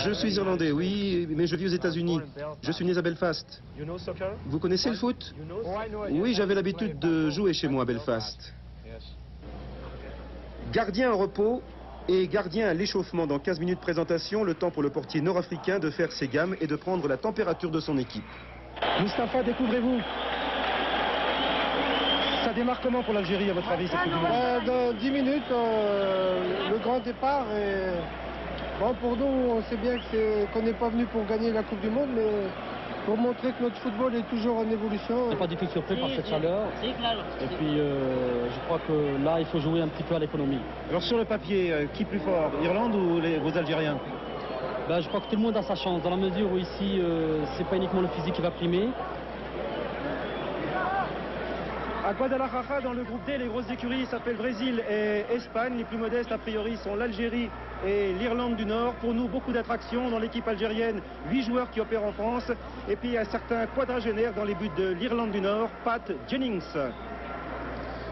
Je suis irlandais, oui, mais je vis aux États-Unis. Je suis né à Belfast. Vous connaissez le foot? Oui, j'avais l'habitude de jouer chez moi à Belfast. Gardien en repos et gardien à l'échauffement dans 15 minutes de présentation, le temps pour le portier nord-africain de faire ses gammes et de prendre la température de son équipe. Mustapha, découvrez-vous. Ça démarre comment pour l'Algérie, à votre avis, cette Coupe du Monde? Dans 10 minutes, le grand départ. Et... Bon, pour nous, on sait bien qu'on n'est pas venu pour gagner la Coupe du Monde, mais pour montrer que notre football est toujours en évolution. On n'est pas du tout surpris par cette chaleur. Et puis, je crois que là, il faut jouer un petit peu à l'économie. Alors, sur le papier, qui plus fort, Irlande ou vos Algériens? Ben, je crois que tout le monde a sa chance, dans la mesure où ici, c'est pas uniquement le physique qui va primer. À Guadalajara, dans le groupe D, les grosses écuries s'appellent Brésil et Espagne. Les plus modestes, a priori, sont l'Algérie et l'Irlande du Nord. Pour nous, beaucoup d'attractions dans l'équipe algérienne. 8 joueurs qui opèrent en France. Et puis, un certain quadragénaire dans les buts de l'Irlande du Nord, Pat Jennings.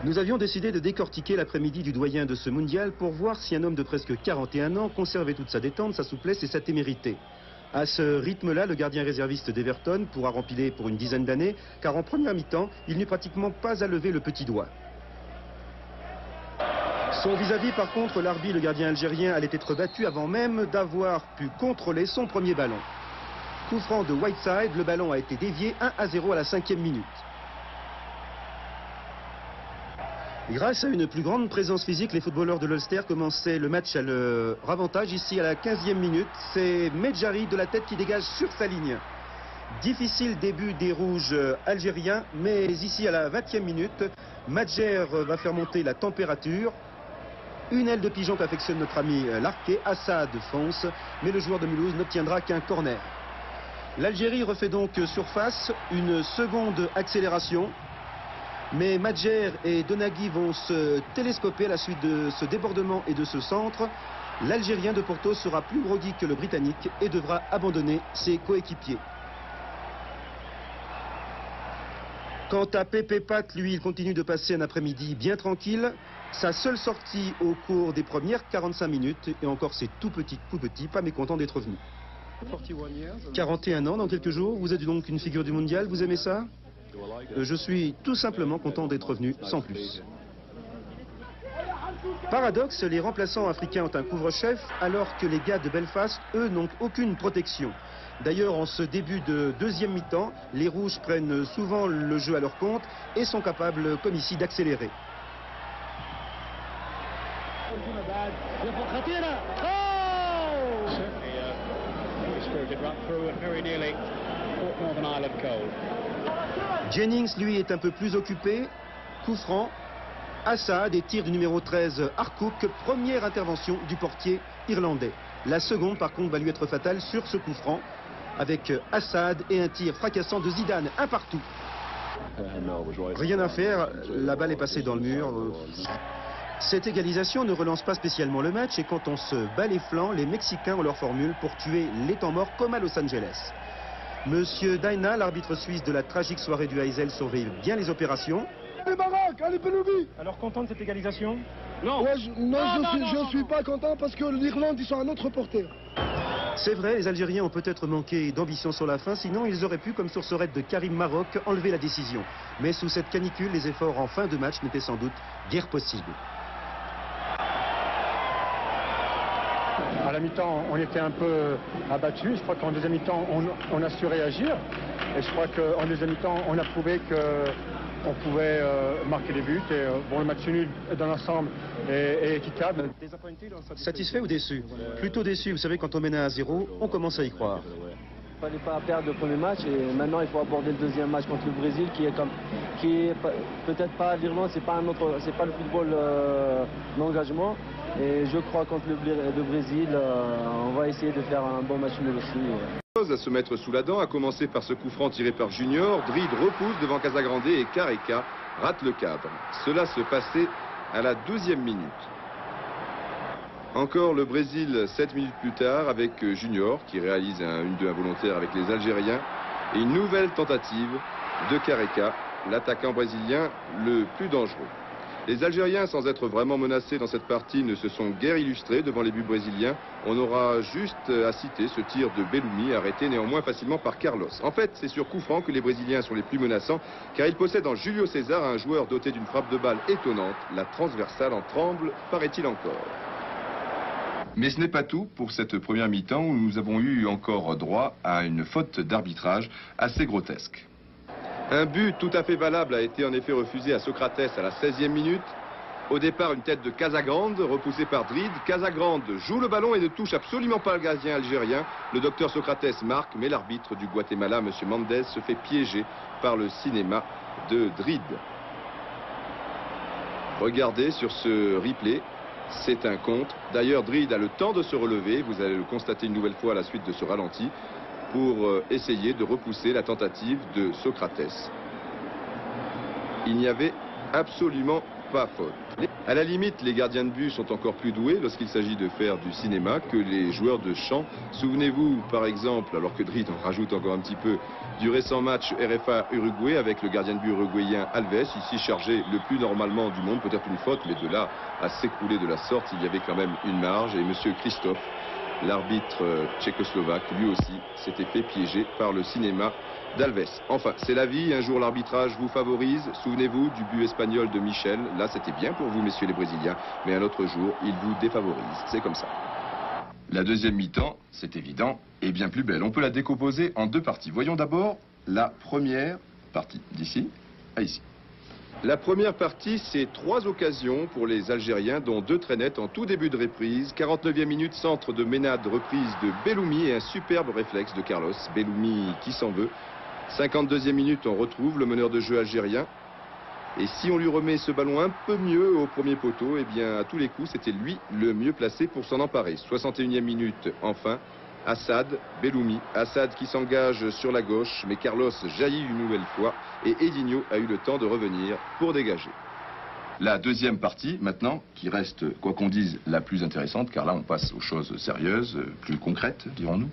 Nous avions décidé de décortiquer l'après-midi du doyen de ce mondial pour voir si un homme de presque 41 ans conservait toute sa détente, sa souplesse et sa témérité. À ce rythme-là, le gardien réserviste d'Everton pourra rempiler pour une dizaine d'années, car en première mi-temps, il n'eut pratiquement pas à lever le petit doigt. Son vis-à-vis, par contre, l'Arbi, le gardien algérien, allait être battu avant même d'avoir pu contrôler son premier ballon. Coup franc de Whiteside, le ballon a été dévié 1-0 à la 5e minute. Grâce à une plus grande présence physique, les footballeurs de l'Ulster commençaient le match à leur avantage. Ici, à la 15e minute, c'est Medjari de la tête qui dégage sur sa ligne. Difficile début des rouges algériens, mais ici, à la 20e minute, Madjer va faire monter la température. Une aile de pigeon qu'affectionne notre ami Larquet. Assad fonce, mais le joueur de Mulhouse n'obtiendra qu'un corner. L'Algérie refait donc surface, une seconde accélération. Mais Madjer et Donaghy vont se télescoper à la suite de ce débordement et de ce centre. L'Algérien de Porto sera plus groggy que le Britannique et devra abandonner ses coéquipiers. Quant à Pepe Pat, lui, il continue de passer un après-midi bien tranquille. Sa seule sortie au cours des premières 45 minutes, et encore c'est tout petit, pas mécontent d'être venu. 41 ans dans quelques jours, vous êtes donc une figure du mondial, vous aimez ça? Je suis tout simplement content d'être venu, sans plus. Paradoxe, les remplaçants africains ont un couvre-chef, alors que les gars de Belfast, eux, n'ont aucune protection. D'ailleurs, en ce début de deuxième mi-temps, les Rouges prennent souvent le jeu à leur compte et sont capables, comme ici, d'accélérer. Jennings, lui, est un peu plus occupé. Coup franc. Assad et tir du numéro 13, Harcook. Première intervention du portier irlandais. La seconde, par contre, va lui être fatale sur ce coup franc, avec Assad et un tir fracassant de Zidane, un partout. Rien à faire, la balle est passée dans le mur. Cette égalisation ne relance pas spécialement le match, et quand on se bat les flancs, les Mexicains ont leur formule pour tuer les temps morts comme à Los Angeles. Monsieur Daina, l'arbitre suisse de la tragique soirée du Heysel, surveille bien les opérations. Allez Barak, allez Peloubi. Alors content de cette égalisation? Non. Ouais, je suis pas content parce que l'Irlande, ils sont à notre portée. C'est vrai, les Algériens ont peut-être manqué d'ambition sur la fin, sinon ils auraient pu, comme sur ce raid de Karim Maroc, enlever la décision. Mais sous cette canicule, les efforts en fin de match n'étaient sans doute guère possibles. À la mi-temps, on était un peu abattus. Je crois qu'en deuxième mi-temps, on a su réagir. Et je crois qu'en deuxième mi-temps, on a prouvé qu'on pouvait marquer des buts. Et bon, le match nul dans l'ensemble est équitable. Satisfait ou déçu? Plutôt déçu. Vous savez, quand on mène à 1-0, on commence à y croire. Il ne fallait pas perdre le premier match et maintenant il faut aborder le deuxième match contre le Brésil qui est peut-être pas l'Irlande, c'est pas le football d'engagement. Et je crois contre le Brésil, on va essayer de faire un bon match nul aussi. À se mettre sous la dent, à commencer par ce coup franc tiré par Junior. Dride repousse devant Casagrande et Careca rate le cadre. Cela se passait à la 12e minute. Encore le Brésil 7 minutes plus tard avec Junior qui réalise un 1-2 involontaire avec les Algériens. Et une nouvelle tentative de Careca, l'attaquant brésilien le plus dangereux. Les Algériens, sans être vraiment menacés dans cette partie, ne se sont guère illustrés devant les buts brésiliens. On aura juste à citer ce tir de Belloumi, arrêté néanmoins facilement par Carlos. En fait, c'est sur coup franc que les Brésiliens sont les plus menaçants, car ils possèdent en Julio César un joueur doté d'une frappe de balle étonnante. La transversale en tremble, paraît-il encore. Mais ce n'est pas tout pour cette première mi-temps où nous avons eu encore droit à une faute d'arbitrage assez grotesque. Un but tout à fait valable a été en effet refusé à Socrates à la 16e minute. Au départ, une tête de Casagrande repoussée par Dride. Casagrande joue le ballon et ne touche absolument pas le gardien algérien. Le docteur Socrates marque, mais l'arbitre du Guatemala, M. Mendez, se fait piéger par le cinéma de Dride. Regardez sur ce replay, c'est un contre. D'ailleurs, Dride a le temps de se relever, vous allez le constater une nouvelle fois à la suite de ce ralenti, pour essayer de repousser la tentative de Socrates. Il n'y avait absolument pas faute. À la limite, les gardiens de but sont encore plus doués lorsqu'il s'agit de faire du cinéma que les joueurs de champ. Souvenez-vous, par exemple, alors que Dride en rajoute encore un petit peu, du récent match RFA-Uruguay avec le gardien de but uruguayen Alves, ici chargé le plus normalement du monde, peut-être une faute, mais de là à s'écrouler de la sorte, il y avait quand même une marge. Et monsieur Christophe, l'arbitre tchécoslovaque, lui aussi, s'était fait piéger par le cinéma d'Alves. Enfin, c'est la vie, un jour l'arbitrage vous favorise. Souvenez-vous du but espagnol de Michel. Là, c'était bien pour vous, messieurs les Brésiliens, mais un autre jour, il vous défavorise. C'est comme ça. La deuxième mi-temps, c'est évident, est bien plus belle. On peut la décomposer en deux parties. Voyons d'abord la première partie, d'ici à ici. La première partie, c'est 3 occasions pour les Algériens, dont 2 très nettes en tout début de reprise. 49e minute, centre de Ménade, reprise de Belloumi et un superbe réflexe de Carlos. Belloumi qui s'en veut. 52e minute, on retrouve le meneur de jeu algérien. Et si on lui remet ce ballon un peu mieux au premier poteau, eh bien à tous les coups, c'était lui le mieux placé pour s'en emparer. 61e minute, enfin. Assad, Belloumi, Assad qui s'engage sur la gauche, mais Carlos jaillit une nouvelle fois et Edinho a eu le temps de revenir pour dégager. La deuxième partie, maintenant, qui reste, quoi qu'on dise, la plus intéressante, car là on passe aux choses sérieuses, plus concrètes, dirons-nous.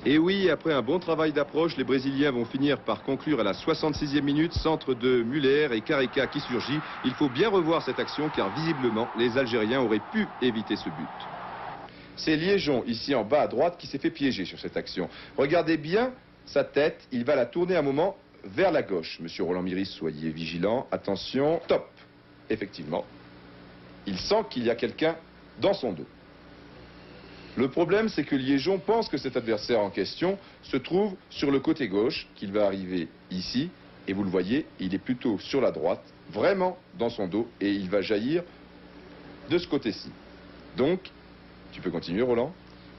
Et oui, après un bon travail d'approche, les Brésiliens vont finir par conclure à la 66e minute, centre de Muller et Careca qui surgit. Il faut bien revoir cette action, car visiblement, les Algériens auraient pu éviter ce but. C'est Liégeon, ici en bas à droite, qui s'est fait piéger sur cette action. Regardez bien sa tête, il va la tourner un moment vers la gauche. Monsieur Roland Miris, soyez vigilant. Attention, top. Effectivement, il sent qu'il y a quelqu'un dans son dos. Le problème, c'est que Liégeon pense que cet adversaire en question se trouve sur le côté gauche, qu'il va arriver ici. Et vous le voyez, il est plutôt sur la droite, vraiment dans son dos, et il va jaillir de ce côté-ci. Donc, tu peux continuer, Roland.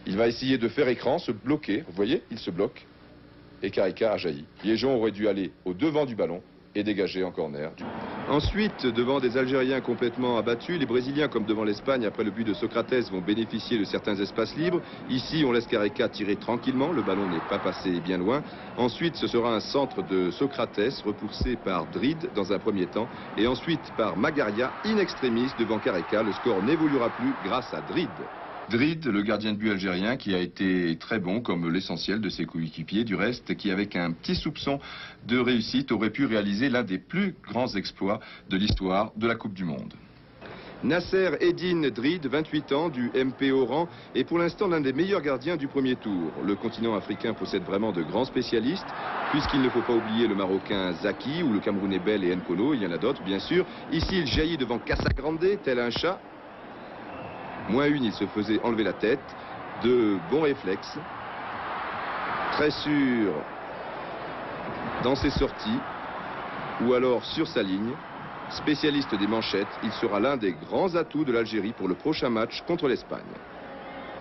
Il va essayer de faire écran, se bloquer. Vous voyez, il se bloque. Et Careca a jailli. Liégeon aurait dû aller au devant du ballon et dégager en corner. Ensuite, devant des Algériens complètement abattus, les Brésiliens, comme devant l'Espagne, après le but de Socrates, vont bénéficier de certains espaces libres. Ici, on laisse Careca tirer tranquillement. Le ballon n'est pas passé bien loin. Ensuite, ce sera un centre de Socrates, repoussé par Dride dans un premier temps. Et ensuite par Magaria, in extremis, devant Careca. Le score n'évoluera plus grâce à Dride. Dride, le gardien de but algérien, qui a été très bon, comme l'essentiel de ses coéquipiers, du reste, qui avec un petit soupçon de réussite aurait pu réaliser l'un des plus grands exploits de l'histoire de la Coupe du Monde. Nasser Eddine Dride, 28 ans, du MP Oran, est pour l'instant l'un des meilleurs gardiens du premier tour. Le continent africain possède vraiment de grands spécialistes, puisqu'il ne faut pas oublier le Marocain Zaki ou le Camerounais Bell et Nkono, il y en a d'autres bien sûr. Ici, il jaillit devant Casagrande, tel un chat. -1, il se faisait enlever la tête. De bons réflexes. Très sûr dans ses sorties. Ou alors sur sa ligne. Spécialiste des manchettes, il sera l'un des grands atouts de l'Algérie pour le prochain match contre l'Espagne.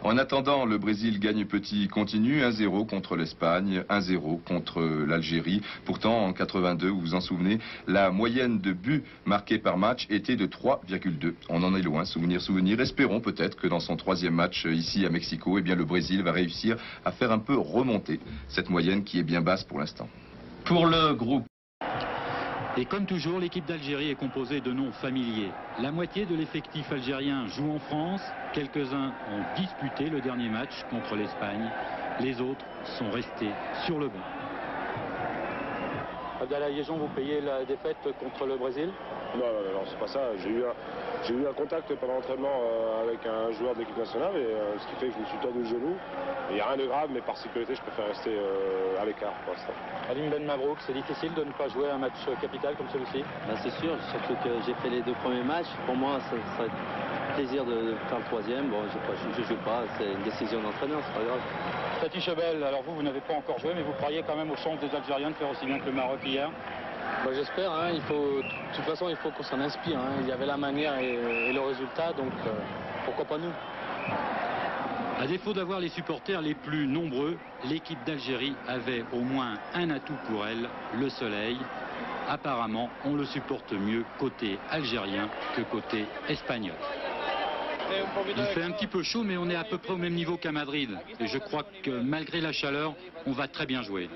En attendant, le Brésil gagne petit continue, 1-0 contre l'Espagne, 1-0 contre l'Algérie. Pourtant, en 82, vous vous en souvenez, la moyenne de buts marqués par match était de 3,2. On en est loin, souvenir. Espérons peut-être que dans son 3e match ici à Mexico, eh bien, le Brésil va réussir à faire un peu remonter cette moyenne qui est bien basse pour l'instant. Pour le groupe. Et comme toujours, l'équipe d'Algérie est composée de noms familiers. La moitié de l'effectif algérien joue en France. Quelques-uns ont disputé le dernier match contre l'Espagne. Les autres sont restés sur le banc. Abdallah Liégeon, vous payez la défaite contre le Brésil? Non, c'est pas ça. J'ai eu un contact pendant l'entraînement avec un joueur de l'équipe nationale, et ce qui fait que je me suis tordu le genou. Il n'y a rien de grave, mais par sécurité, je préfère rester à l'écart pour l'instant. Alim Ben Mabrouk, c'est difficile de ne pas jouer un match capital comme celui-ci? C'est sûr, surtout que j'ai fait les 2 premiers matchs. Pour moi, ça serait plaisir de faire le 3e. Bon, je ne joue pas, c'est une décision d'entraîneur, c'est pas grave. Fatih Chebel, alors vous n'avez pas encore joué, mais vous croyez quand même aux chances des Algériens de faire aussi bien que le Maroc hier? J'espère, hein, de toute façon il faut qu'on s'en inspire, hein. Il y avait la manière et le résultat, donc pourquoi pas nous? À défaut d'avoir les supporters les plus nombreux, l'équipe d'Algérie avait au moins un atout pour elle, le soleil. Apparemment, on le supporte mieux côté algérien que côté espagnol. Il fait un petit peu chaud, mais on est à peu près au même niveau qu'à Madrid. Et je crois que malgré la chaleur, on va très bien jouer.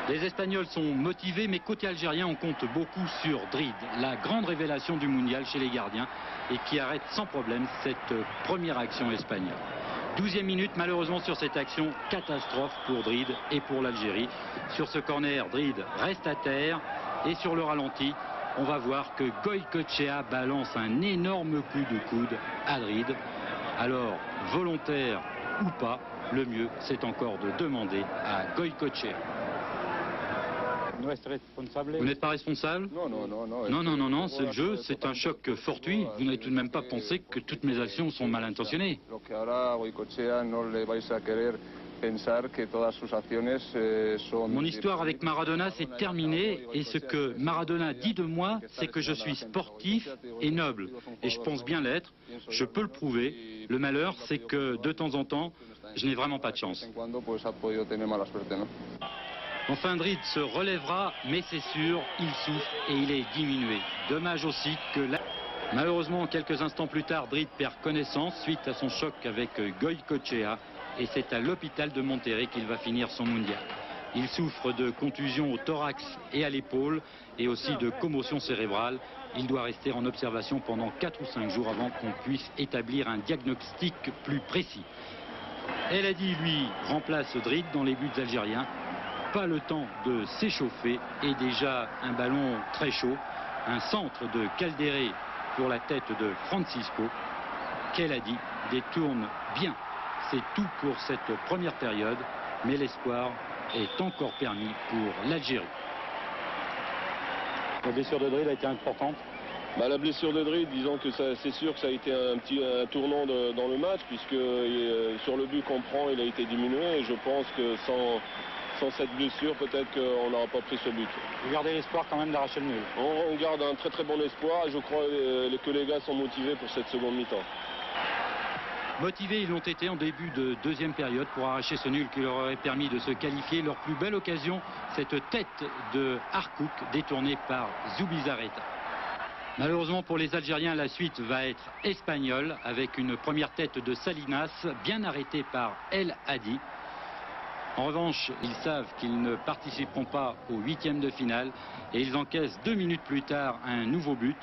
Les Espagnols sont motivés, mais côté algérien, on compte beaucoup sur Drid, la grande révélation du mondial chez les gardiens, et qui arrête sans problème cette première action espagnole. 12e minute, malheureusement sur cette action, catastrophe pour Drid et pour l'Algérie. Sur ce corner, Drid reste à terre, et sur le ralenti, on va voir que Goïcoechea balance un énorme coup de coude à Drid. Alors, volontaire ou pas, le mieux, c'est encore de demander à Goïcoechea. Vous n'êtes pas responsable? Non, c'est le jeu, c'est un choc fortuit. Vous n'avez tout de même pas pensé que toutes mes actions sont mal intentionnées. Mon histoire avec Maradona, c'est terminé, et ce que Maradona dit de moi, c'est que je suis sportif et noble. Et je pense bien l'être, je peux le prouver. Le malheur, c'est que de temps en temps, je n'ai vraiment pas de chance. Enfin, Drid se relèvera, mais c'est sûr, il souffre et il est diminué. Dommage aussi que... Malheureusement, quelques instants plus tard, Drid perd connaissance suite à son choc avec Goïcoechea, et c'est à l'hôpital de Monterrey qu'il va finir son mondial. Il souffre de contusions au thorax et à l'épaule, et aussi de commotion cérébrale. Il doit rester en observation pendant 4 ou 5 jours avant qu'on puisse établir un diagnostic plus précis. El Hadji, lui, remplace Drid dans les buts algériens. Pas le temps de s'échauffer, et déjà un ballon très chaud, un centre de Caldéré pour la tête de Francisco. El Hadji détourne bien. C'est tout pour cette première période, mais l'espoir est encore permis pour l'Algérie. La blessure de Drid a été importante. La blessure de Drid, disons que c'est sûr que ça a été un tournant dans le match, puisque sur le but qu'on prend, il a été diminué, et je pense que sans cette blessure, peut-être qu'on n'aura pas pris ce but. Vous gardez l'espoir quand même d'arracher le nul? On garde un très bon espoir, et je crois que les gars sont motivés pour cette seconde mi-temps. Motivés, ils l'ont été en début de deuxième période pour arracher ce nul qui leur aurait permis de se qualifier. Leur plus belle occasion, cette tête de Harkouk détournée par Zubizarreta. Malheureusement pour les Algériens, la suite va être espagnole avec une première tête de Salinas bien arrêtée par El Hadji. En revanche, ils savent qu'ils ne participeront pas au 8e de finale et ils encaissent 2 minutes plus tard un nouveau but.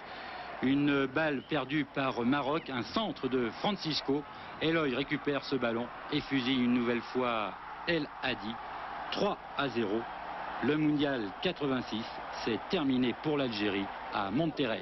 Une balle perdue par Maroc, un centre de Francisco. Eloy récupère ce ballon et fusille une nouvelle fois El Hadji. 3-0. Le mondial 86, c'est terminé pour l'Algérie à Monterrey.